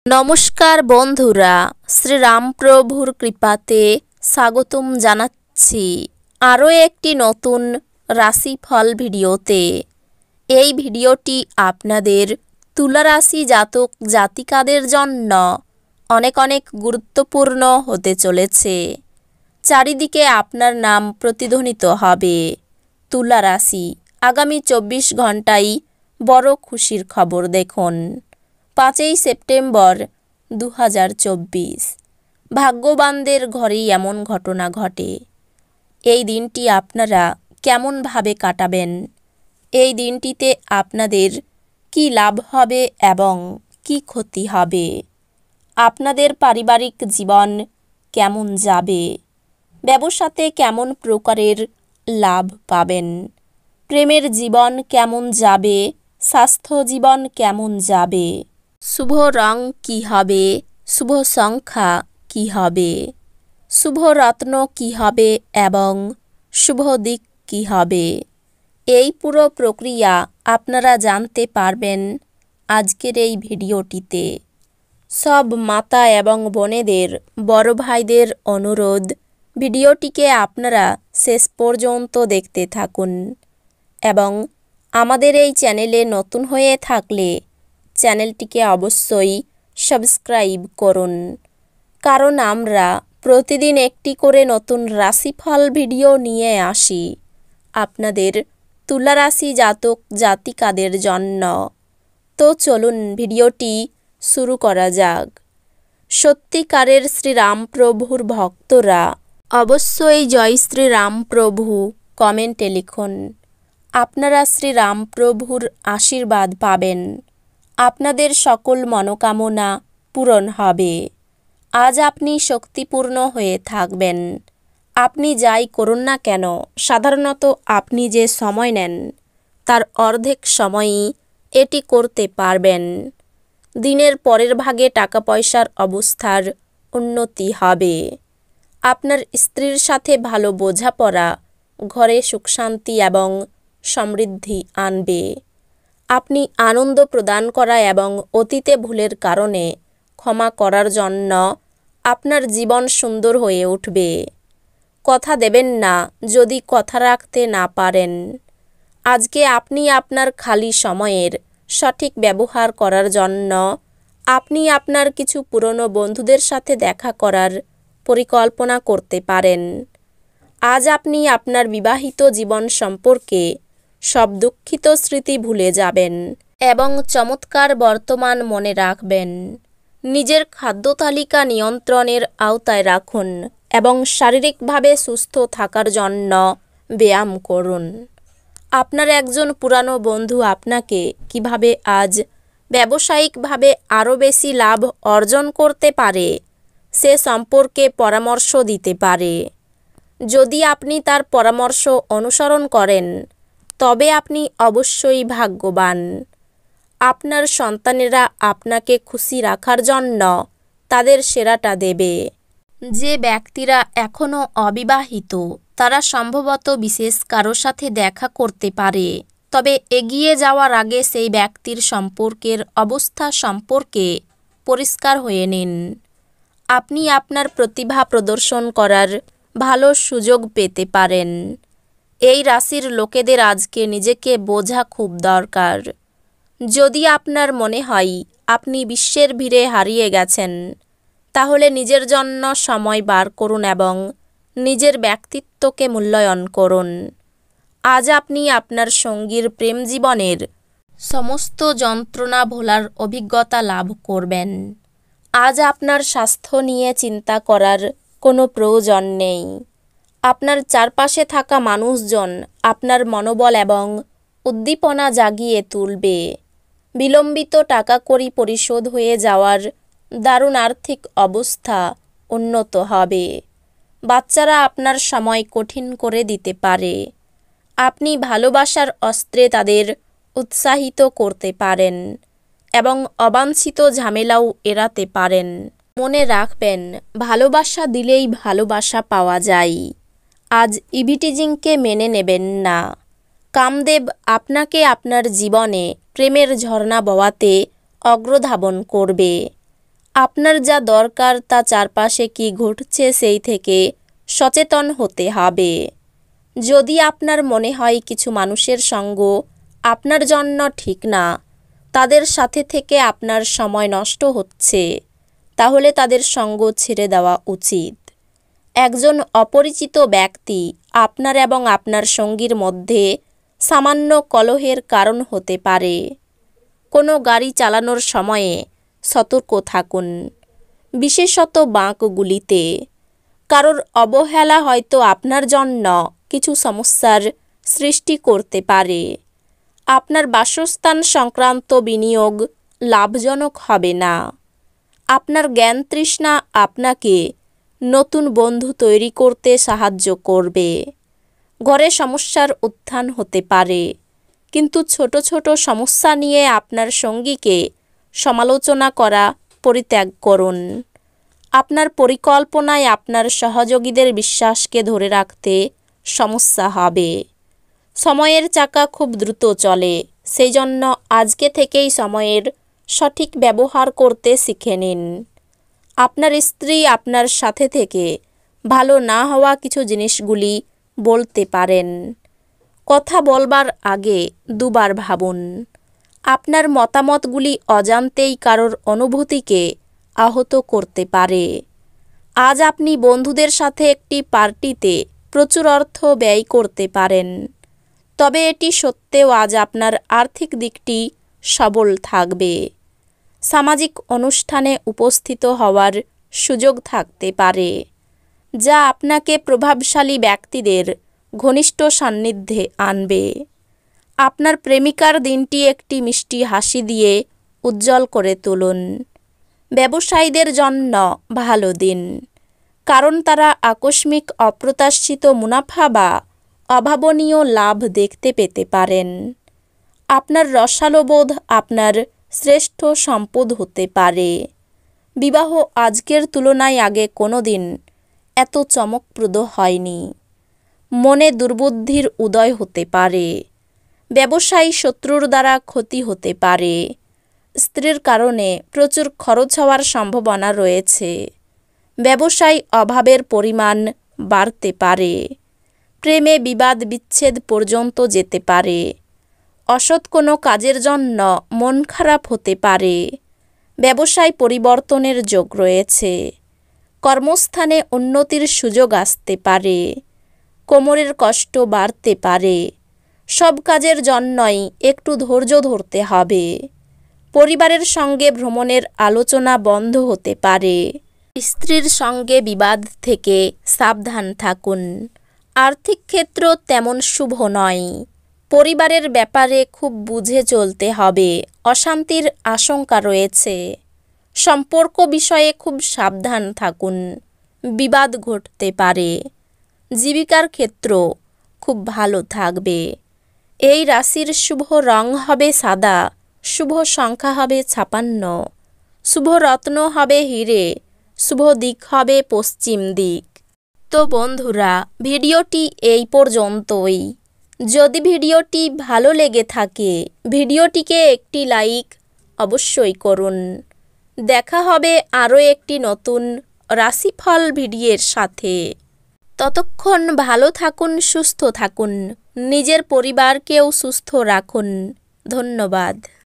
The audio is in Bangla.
নমস্কার বন্ধুরা, শ্রীরামপ্রভুর কৃপাতে স্বাগতম জানাচ্ছি আরও একটি নতুন রাশিফল ভিডিওতে। এই ভিডিওটি আপনাদের তুলা রাশি জাতক জাতিকাদের জন্য অনেক অনেক গুরুত্বপূর্ণ হতে চলেছে। চারিদিকে আপনার নাম প্রতিধ্বনিত হবে। তুলা রাশি, আগামী 24 ঘন্টায় বড় খুশির খবর দেখুন। 5ই সেপ্টেম্বর 2024, ভাগ্যবানদের ঘরেই এমন ঘটনা ঘটে। এই দিনটি আপনারা কেমনভাবে কাটাবেন? এই দিনটিতে আপনাদের কি লাভ হবে এবং কি ক্ষতি হবে? আপনাদের পারিবারিক জীবন কেমন যাবে? ব্যবসাতে কেমন প্রকারের লাভ পাবেন? প্রেমের জীবন কেমন যাবে? স্বাস্থ্য জীবন কেমন যাবে? শুভ রং কী হবে? শুভ সংখ্যা কী হবে? শুভ রত্ন কী হবে এবং শুভ দিক কী হবে? এই পুরো প্রক্রিয়া আপনারা জানতে পারবেন আজকের এই ভিডিওটিতে। সব মাতা এবং বোনেদের, বড় ভাইদের অনুরোধ, ভিডিওটিকে আপনারা শেষ পর্যন্ত দেখতে থাকুন এবং আমাদের এই চ্যানেলে নতুন হয়ে থাকলে চ্যানেলটিকে অবশ্যই সাবস্ক্রাইব করুন, কারণ আমরা প্রতিদিন একটি করে নতুন রাশিফল ভিডিও নিয়ে আসি আপনাদের তুলা রাশি জাতক জাতিকাদের জন্য। তো চলুন ভিডিওটি শুরু করা যাক। সত্যিকারের শ্রীরামপ্রভুর ভক্তরা অবশ্যই জয় শ্রীরামপ্রভু কমেন্টে লিখুন। আপনারা শ্রীরামপ্রভুর আশীর্বাদ পাবেন। আপনাদের সকল মনোকামনা পূরণ হবে। আজ আপনি শক্তিপূর্ণ হয়ে থাকবেন। আপনি যাই করুন না কেন, সাধারণত আপনি যে সময় নেন তার অর্ধেক সময়ই এটি করতে পারবেন। দিনের পরের ভাগে টাকা পয়সার অবস্থার উন্নতি হবে। আপনার স্ত্রীর সাথে ভালো বোঝাপড়া ঘরে সুখ শান্তি এবং সমৃদ্ধি আনবে। আপনি আনন্দ প্রদান করা এবং অতীতে ভুলের কারণে ক্ষমা করার জন্য আপনার জীবন সুন্দর হয়ে উঠবে। কথা দেবেন না যদি কথা রাখতে না পারেন। আজকে আপনি আপনার খালি সময়ের সঠিক ব্যবহার করার জন্য আপনি আপনার কিছু পুরনো বন্ধুদের সাথে দেখা করার পরিকল্পনা করতে পারেন। আজ আপনি আপনার বিবাহিত জীবন সম্পর্কে সব দুঃখিত স্মৃতি ভুলে যাবেন এবং চমৎকার বর্তমান মনে রাখবেন। নিজের খাদ্য তালিকা নিয়ন্ত্রণের আওতায় রাখুন এবং শারীরিকভাবে সুস্থ থাকার জন্য ব্যায়াম করুন। আপনার একজন পুরানো বন্ধু আপনাকে কিভাবে আজ ব্যবসায়িকভাবে আরও বেশি লাভ অর্জন করতে পারে সে সম্পর্কে পরামর্শ দিতে পারে। যদি আপনি তার পরামর্শ অনুসরণ করেন তবে আপনি অবশ্যই ভাগ্যবান। আপনার সন্তানেরা আপনাকে খুশি রাখার জন্য তাদের সেরাটা দেবে। যে ব্যক্তিরা এখনও অবিবাহিত তারা সম্ভবত বিশেষ কারো সাথে দেখা করতে পারে, তবে এগিয়ে যাওয়ার আগে সেই ব্যক্তির সম্পর্কের অবস্থা সম্পর্কে পরিষ্কার হয়ে নিন। আপনি আপনার প্রতিভা প্রদর্শন করার ভালো সুযোগ পেতে পারেন। এই রাশির লোকেদের আজকে নিজেকে বোঝা খুব দরকার। যদি আপনার মনে হয় আপনি বিশ্বের ভিড়ে হারিয়ে গেছেন, তাহলে নিজের জন্য সময় বার করুন এবং নিজের ব্যক্তিত্বকে মূল্যায়ন করুন। আজ আপনি আপনার সঙ্গীর প্রেম জীবনের সমস্ত যন্ত্রণা ভোলার অভিজ্ঞতা লাভ করবেন। আজ আপনার স্বাস্থ্য নিয়ে চিন্তা করার কোনো প্রয়োজন নেই। আপনার চারপাশে থাকা মানুষজন আপনার মনোবল এবং উদ্দীপনা জাগিয়ে তুলবে। বিলম্বিত টাকা কড়ি পরিশোধ হয়ে যাওয়ার দারুণ আর্থিক অবস্থা উন্নত হবে। বাচ্চারা আপনার সময় কঠিন করে দিতে পারে। আপনি ভালোবাসার অস্ত্রে তাদের উৎসাহিত করতে পারেন এবং অবাঞ্ছিত ঝামেলাও এড়াতে পারেন। মনে রাখবেন, ভালোবাসা দিলেই ভালোবাসা পাওয়া যায়। আজ ইভিটিজিংকে মেনে নেবেন না। কামদেব আপনাকে আপনার জীবনে প্রেমের ঝর্ণা বওয়াতে অগ্রধাবন করবে। আপনার যা দরকার তা চারপাশে কি ঘটছে সেই থেকে সচেতন হতে হবে। যদি আপনার মনে হয় কিছু মানুষের সঙ্গ আপনার জন্য ঠিক না, তাদের সাথে থেকে আপনার সময় নষ্ট হচ্ছে, তাহলে তাদের সঙ্গ ছেড়ে দেওয়া উচিত। একজন অপরিচিত ব্যক্তি আপনার এবং আপনার সঙ্গীর মধ্যে সামান্য কলহের কারণ হতে পারে। কোনো গাড়ি চালানোর সময়ে সতর্ক থাকুন, বিশেষত বাঁকগুলিতে। কারোর অবহেলা হয়তো আপনার জন্য কিছু সমস্যার সৃষ্টি করতে পারে। আপনার বাসস্থান সংক্রান্ত বিনিয়োগ লাভজনক হবে না। আপনার জ্ঞান তৃষ্ণা আপনাকে নতুন বন্ধু তৈরি করতে সাহায্য করবে। ঘরে সমস্যার উত্থান হতে পারে, কিন্তু ছোট ছোট সমস্যা নিয়ে আপনার সঙ্গীকে সমালোচনা করা পরিত্যাগ করুন। আপনার পরিকল্পনায় আপনার সহযোগীদের বিশ্বাসকে ধরে রাখতে সমস্যা হবে। সময়ের চাকা খুব দ্রুত চলে, সেই জন্য আজকে থেকেই সময়ের সঠিক ব্যবহার করতে শিখে নিন। আপনার স্ত্রী আপনার সাথে থেকে ভালো না হওয়া কিছু জিনিসগুলি বলতে পারেন। কথা বলবার আগে দুবার ভাবুন। আপনার মতামতগুলি অজান্তেই কারোর অনুভূতিকে আহত করতে পারে। আজ আপনি বন্ধুদের সাথে একটি পার্টিতে প্রচুর অর্থ ব্যয় করতে পারেন, তবে এটি সত্ত্বেও আজ আপনার আর্থিক দিকটি সবল থাকবে। সামাজিক অনুষ্ঠানে উপস্থিত হওয়ার সুযোগ থাকতে পারে, যা আপনাকে প্রভাবশালী ব্যক্তিদের ঘনিষ্ঠ সান্নিধ্যে আনবে। আপনার প্রেমিকার দিনটি একটি মিষ্টি হাসি দিয়ে উজ্জ্বল করে তুলুন। ব্যবসায়ীদের জন্য ভালো দিন, কারণ তারা আকস্মিক অপ্রত্যাশিত মুনাফা বা অভাবনীয় লাভ দেখতে পেতে পারেন। আপনার রসালোবোধ আপনার শ্রেষ্ঠ সম্পদ হতে পারে। বিবাহ আজকের তুলনায় আগে কোনো দিন এত চমকপ্রদ হয়নি। মনে দুর্বুদ্ধির উদয় হতে পারে। ব্যবসায়ী শত্রুর দ্বারা ক্ষতি হতে পারে। স্ত্রীর কারণে প্রচুর খরচ হওয়ার সম্ভাবনা রয়েছে। ব্যবসায় অভাবের পরিমাণ বাড়তে পারে। প্রেমে বিবাদ বিচ্ছেদ পর্যন্ত যেতে পারে। অসৎ কোনো কাজের জন্য মন খারাপ হতে পারে। ব্যবসায় পরিবর্তনের যোগ রয়েছে। কর্মস্থানে উন্নতির সুযোগ আসতে পারে। কোমরের কষ্ট বাড়তে পারে। সব কাজের জন্যই একটু ধৈর্য ধরতে হবে। পরিবারের সঙ্গে ভ্রমণের আলোচনা বন্ধ হতে পারে। স্ত্রীর সঙ্গে বিবাদ থেকে সাবধান থাকুন। আর্থিক ক্ষেত্র তেমন শুভ নয়। পরিবারের ব্যাপারে খুব বুঝে চলতে হবে। অশান্তির আশঙ্কা রয়েছে। সম্পর্ক বিষয়ে খুব সাবধান থাকুন, বিবাদ ঘটতে পারে। জীবিকার ক্ষেত্র খুব ভালো থাকবে। এই রাশির শুভ রং হবে সাদা, শুভ সংখ্যা হবে 56, শুভ রত্ন হবে হিরে, শুভ দিক হবে পশ্চিম দিক। তো বন্ধুরা, ভিডিওটি এই পর্যন্তই। যদি ভিডিওটি ভালো লেগে থাকে ভিডিওটিকে একটি লাইক অবশ্যই করুন। দেখা হবে আরও একটি নতুন রাশিফল ভিডিওর সাথে। ততক্ষণ ভালো থাকুন, সুস্থ থাকুন, নিজের পরিবারকেও সুস্থ রাখুন। ধন্যবাদ।